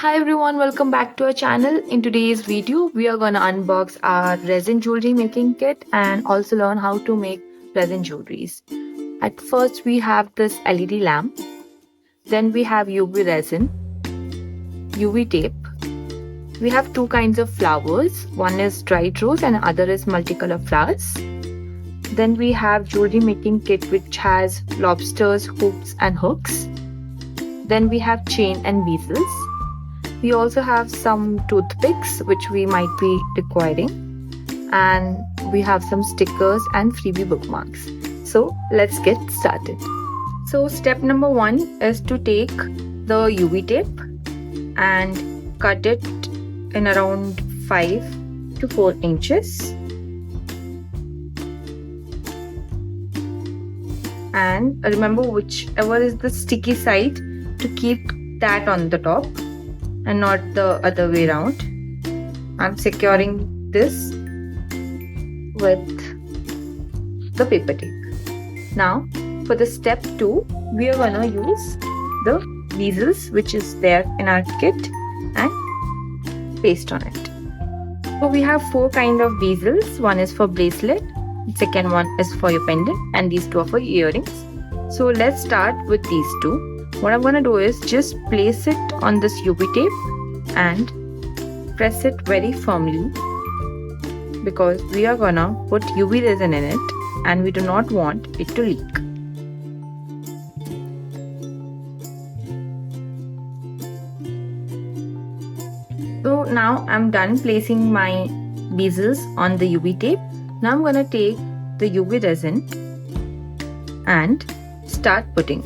Hi everyone, welcome back to our channel. In today's video, we are going to unbox our resin jewelry making kit and also learn how to make resin jewelries. At first, we have this LED lamp. Then we have UV resin, UV tape. We have two kinds of flowers. One is dried rose and other is multicolor flowers. Then we have jewelry making kit which has lobsters, hoops and hooks. Then we have chain and beazels. We also have some toothpicks which we might be requiring, and we have some stickers and freebie bookmarks. So let's get started. So step number 1 is to take the UV tape and cut it in around 5 to 4 inches. And remember, whichever is the sticky side, to keep that on the top and not the other way around. I'm securing this with the paper tape. Now for the step 2, we are gonna use the beazels which is there in our kit and paste on it. So we have 4 kind of beazels. One is for bracelet, second one is for your pendant, and these 2 are for earrings. So let's start with these 2. What I'm gonna do is just place it on this UV tape and press it very firmly, because we are gonna put UV resin in it and we do not want it to leak. So now I'm done placing my beazels on the UV tape. Now I'm gonna take the UV resin and start putting.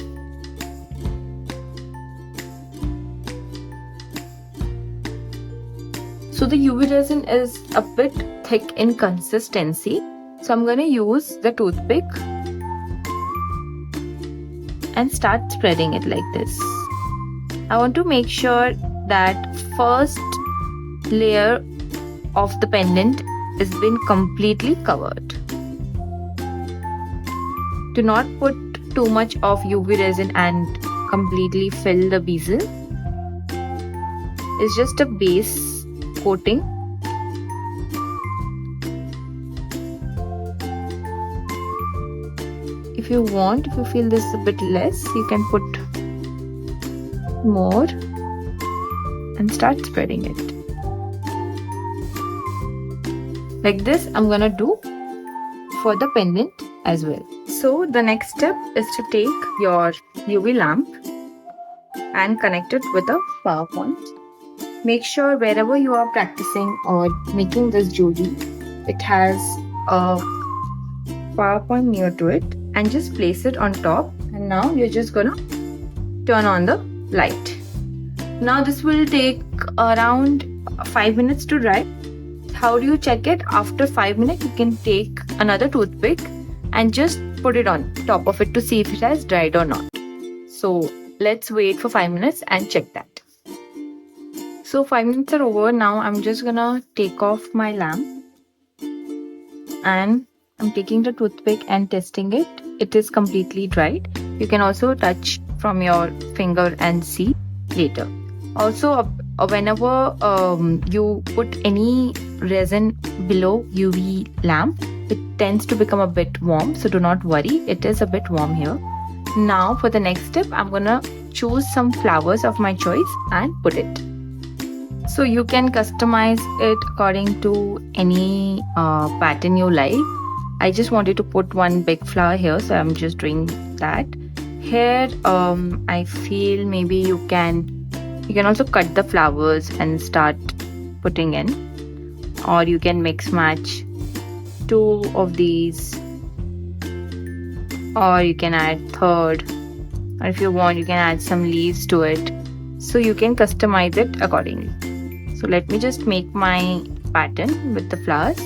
So the UV resin is a bit thick in consistency, so I'm going to use the toothpick and start spreading it like this. I want to make sure that first layer of the pendant has been completely covered. Do not put too much of UV resin and completely fill the bezel. It's just a base coating. If you feel this is a bit less, you can put more and start spreading it. Like this, I'm gonna do for the pendant as well. So the next step is to take your UV lamp and connect it with a power point. Make sure wherever you are practicing or making this jewelry, it has a power point near to it, and just place it on top. And now you're just gonna turn on the light. Now this will take around 5 minutes to dry. How do you check it? After 5 minutes, you can take another toothpick and just put it on top of it to see if it has dried or not. So let's wait for 5 minutes and check that. So 5 minutes are over. Now I'm just gonna take off my lamp and I'm taking the toothpick and testing it. It is completely dried. You can also touch from your finger and see later. Also, whenever you put any resin below UV lamp, it tends to become a bit warm. So do not worry, it is a bit warm here. Now for the next step, I'm gonna choose some flowers of my choice and put it. So you can customize it according to any pattern you like. I just wanted to put one big flower here, so I'm just doing that. Here, I feel maybe you can also cut the flowers and start putting in, or you can mix match 2 of these, or you can add third, or if you want, you can add some leaves to it. So you can customize it accordingly. So let me just make my pattern with the flowers.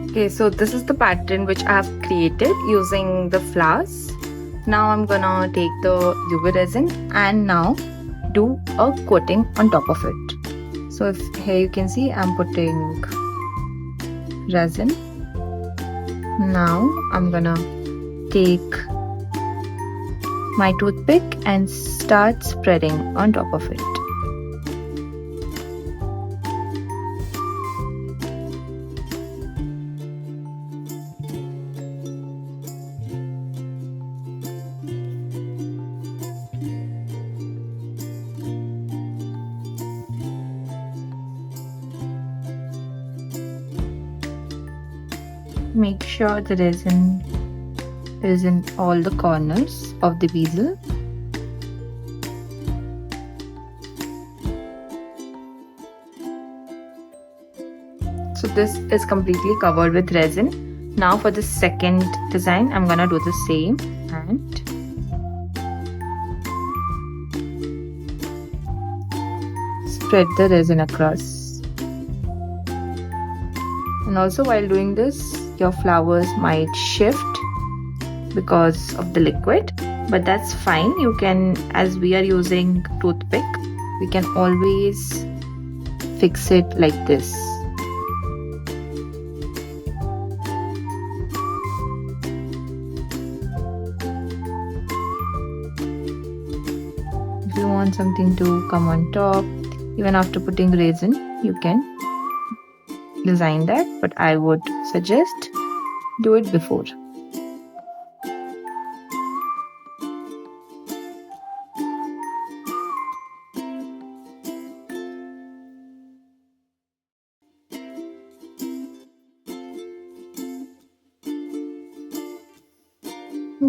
Okay, so this is the pattern which I have created using the flowers. Now I'm gonna take the UV resin and now do a coating on top of it. So here you can see I'm putting resin. Now I'm gonna take my toothpick and start spreading on top of it. make sure the resin is in all the corners of the bezel. So this is completely covered with resin. Now for the second design, I'm gonna do the same and spread the resin across. And also while doing this, your flowers might shift because of the liquid, but that's fine. You can, as we are using toothpick, we can always fix it like this. If you want something to come on top, even after putting resin, you can design that, but I would suggest do it before.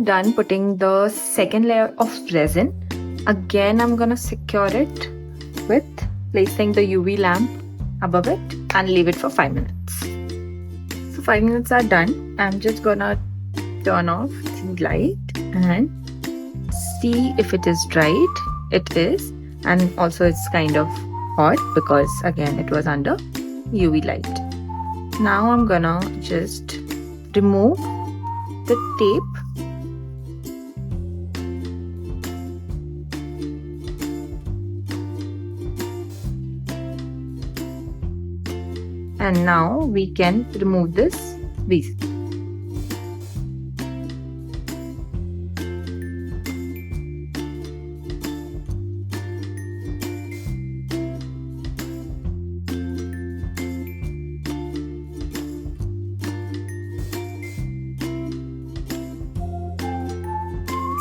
Done putting the second layer of resin. Again, I'm gonna secure it with placing the UV lamp above it and leave it for 5 minutes. So 5 minutes are done. I'm just gonna turn off the light and see if it is dried. It is, and also it's kind of hot because again it was under UV light. Now I'm gonna just remove the tape . And now we can remove this bezel.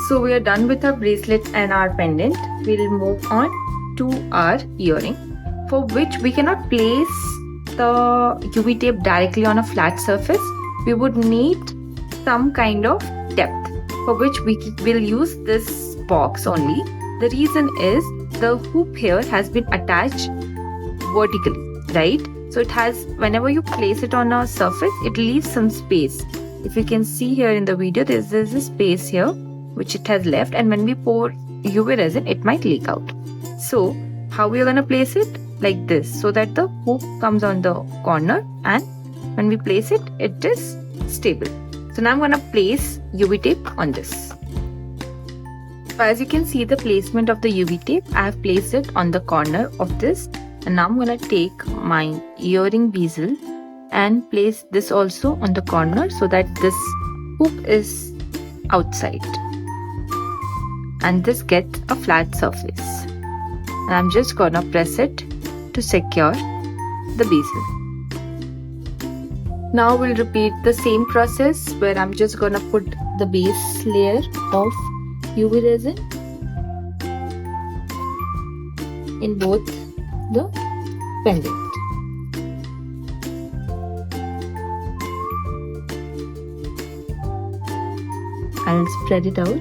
So we are done with our bracelet and our pendant. We'll move on to our earring, for which we cannot place the UV tape directly on a flat surface. We would need some kind of depth, for which we will use this box only. The reason is the hoop here has been attached vertically, right? So it has, whenever you place it on a surface, it leaves some space. If you can see here in the video, there's a space here which it has left, and when we pour UV resin, it might leak out. So how we are going to place it? Like this, so that the hoop comes on the corner, and when we place it, it is stable. So now I'm going to place UV tape on this. So as you can see the placement of the UV tape, I have placed it on the corner of this, and now I'm going to take my earring bezel and place this also on the corner so that this hoop is outside and this gets a flat surface. And I'm just going to press it to secure the bezel. Now we'll repeat the same process where I'm just gonna put the base layer of UV resin in both the pendant. I'll spread it out.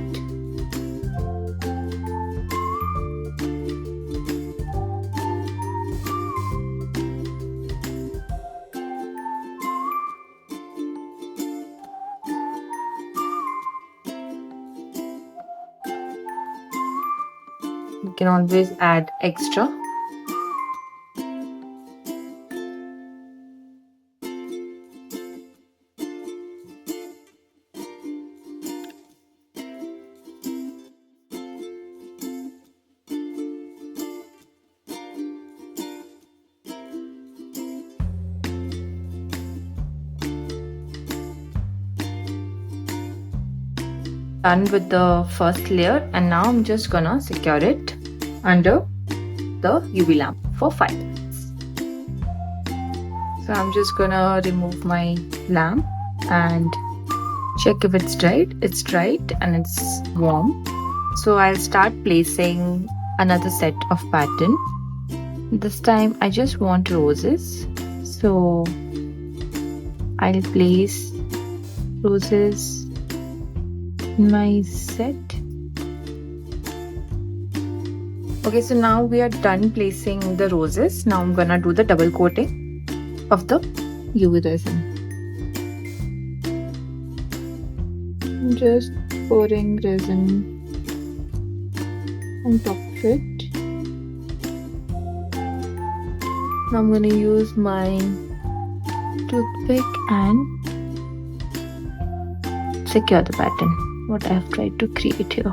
You can always add extra. Done with the first layer, and now I'm just gonna secure it under the UV lamp for 5 minutes. So I'm just gonna remove my lamp and check if it's dried. It's dried and it's warm. So I'll start placing another set of pattern. This time I just want roses. So I'll place roses in my set. Okay, so now we are done placing the roses. Now I'm gonna do the double coating of the UV resin. I'm just pouring resin on top of it. Now I'm gonna use my toothpick and secure the pattern what I have tried to create here.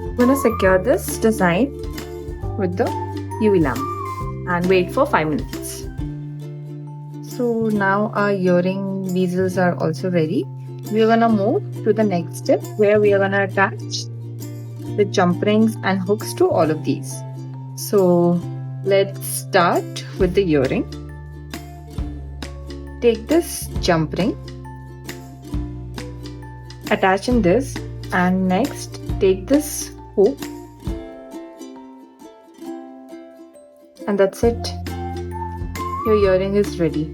I'm gonna secure this design with the UV lamp and wait for 5 minutes. So now our earring bezels are also ready. We are gonna move to the next step where we are gonna attach the jump rings and hooks to all of these. So let's start with the earring. Take this jump ring, attach in this, and next take this hook, and that's it. Your earring is ready.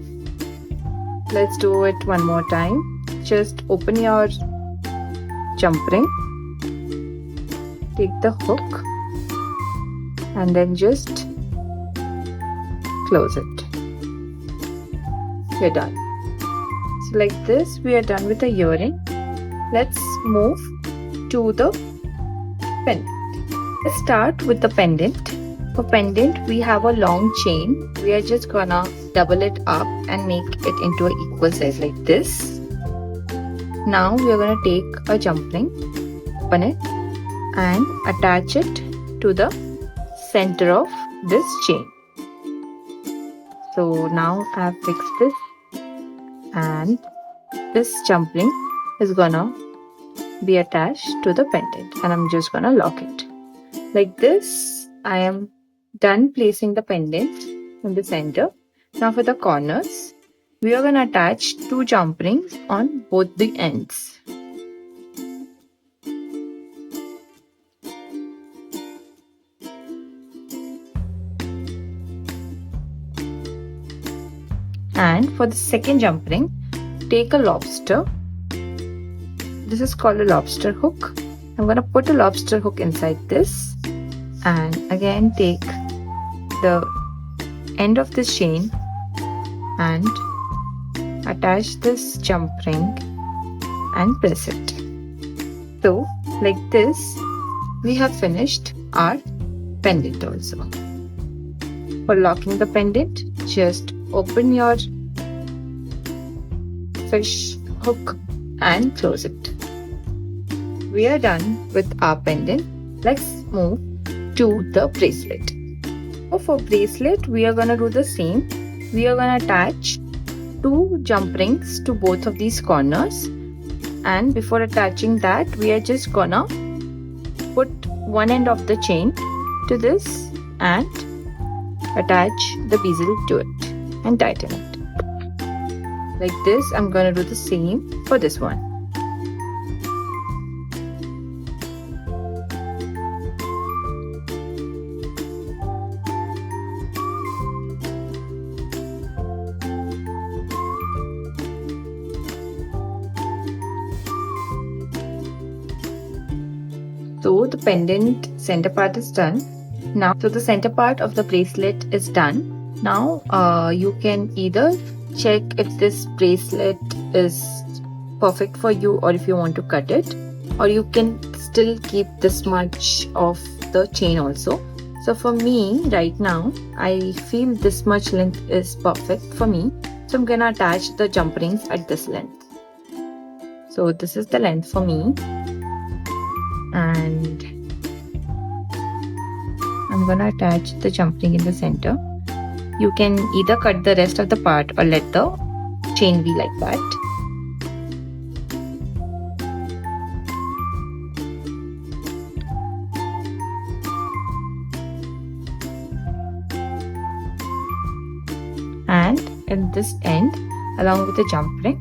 Let's do it one more time. Just open your jump ring, take the hook, and then just close it. You're done. So like this, we are done with the earring. Let's move to the pendant. Let's start with the pendant. For pendant, we have a long chain. We are just gonna double it up and make it into an equal size like this. Now we are gonna take a jump ring, open it, and attach it to the center of this chain. So now I have fixed this, and this jump ring is gonna be attached to the pendant, and I'm just gonna lock it. Like this, I am done placing the pendant in the center. Now for the corners, we are gonna attach 2 jump rings on both the ends. And for the second jump ring, take a lobster. This is called a lobster hook. I'm gonna put a lobster hook inside this, and again take the end of this chain and attach this jump ring and press it. So like this, we have finished our pendant also. For locking the pendant, just open your fish hook and close it. We are done with our pendant. Let's move to the bracelet. So for bracelet, we are gonna do the same. We are gonna attach 2 jump rings to both of these corners, and before attaching that, we are just gonna put one end of the chain to this and attach the bezel to it and tighten it. Like this, I'm gonna do the same for this one. So the pendant center part is done. Now, so the center part of the bracelet is done. Now you can either check if this bracelet is perfect for you, or if you want to cut it, or you can still keep this much of the chain also. So for me right now, I feel this much length is perfect for me. So I'm gonna attach the jump rings at this length. So this is the length for me, and I'm gonna attach the jump ring in the center. You can either cut the rest of the part or let the chain be like that. And at this end, along with the jump ring,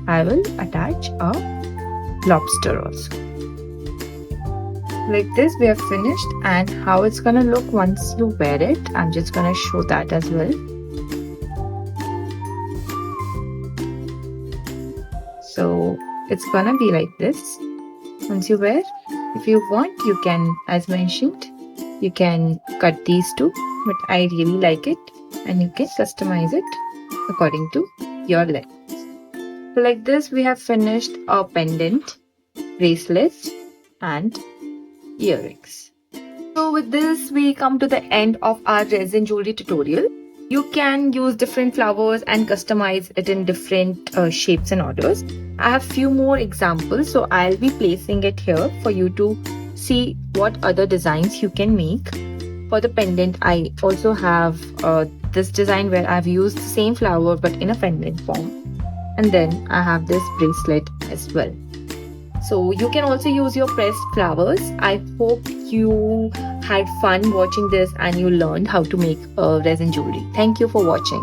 I will attach a lobster also. Like this we have finished, and how it's gonna look once you wear it, I'm just gonna show that as well. So it's gonna be like this once you wear. If you want, you can, as mentioned, you can cut these two, but I really like it, and you can customize it according to your length. So like this we have finished our pendant, bracelets and earrings. So with this we come to the end of our resin jewelry tutorial. You can use different flowers and customize it in different shapes and orders. I have few more examples, so I'll be placing it here for you to see what other designs you can make. For the pendant, I also have this design where I've used the same flower but in a pendant form. And then I have this bracelet as well. So you can also use your pressed flowers. I hope you had fun watching this and you learned how to make resin jewelry. Thank you for watching.